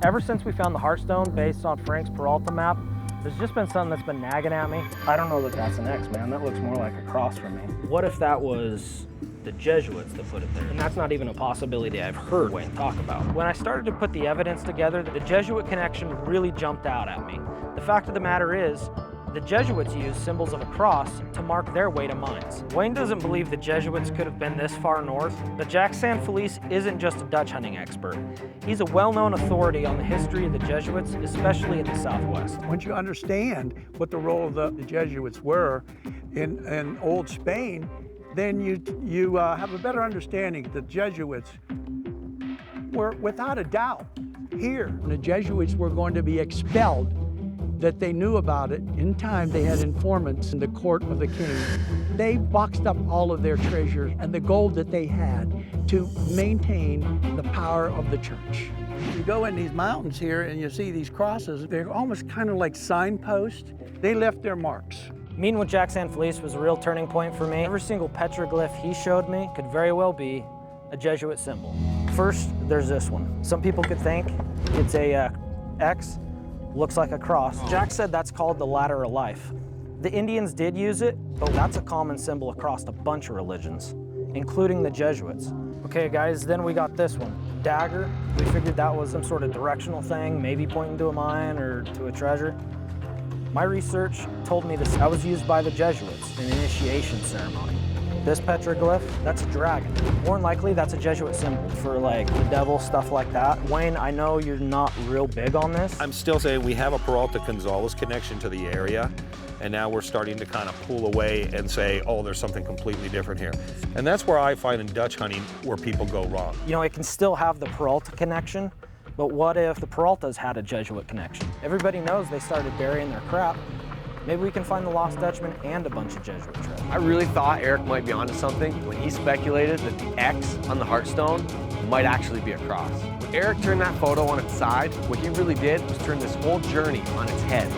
Ever since we found the Heartstone based on Frank's Peralta map, there's just been something that's been nagging at me. I don't know that that's an X, man. That looks more like a cross for me. What if that was the Jesuits that put it there? And that's not even a possibility I've heard Wayne talk about. When I started to put the evidence together, the Jesuit connection really jumped out at me. The fact of the matter is, the Jesuits used symbols of a cross to mark their way to mines. Wayne doesn't believe the Jesuits could have been this far north, but Jack San Felice isn't just a Dutch hunting expert. He's a well-known authority on the history of the Jesuits, especially in the Southwest. Once you understand what the role of the Jesuits were in old Spain, then you have a better understanding that the Jesuits were, without a doubt, here. The Jesuits were going to be expelled, that they knew about it. In time, they had informants in the court of the king. They boxed up all of their treasures and the gold that they had to maintain the power of the church. You go in these mountains here and you see these crosses, they're almost kind of like signposts. They left their marks. Meeting with Jack San Felice was a real turning point for me. Every single petroglyph he showed me could very well be a Jesuit symbol. First, there's this one. Some people could think it's a X, looks like a cross. Jack said that's called the ladder of life. The Indians did use it, but that's a common symbol across a bunch of religions, including the Jesuits. Okay guys, then we got this one, dagger. We figured that was some sort of directional thing, maybe pointing to a mine or to a treasure. My research told me this was used by the Jesuits in an initiation ceremony. This petroglyph, that's a dragon. More than likely, that's a Jesuit symbol for like the devil, stuff like that. Wayne, I know you're not real big on this. I'm still saying we have a Peralta Gonzalez connection to the area, and now we're starting to kind of pull away and say, oh, there's something completely different here. And that's where I find in Dutch hunting where people go wrong. You know, it can still have the Peralta connection, but what if the Peraltas had a Jesuit connection? Everybody knows they started burying their crap. Maybe we can find the Lost Dutchman and a bunch of Jesuit treasure. I really thought Eric might be onto something when he speculated that the X on the Heartstone might actually be a cross. When Eric turned that photo on its side, what he really did was turn this whole journey on its head.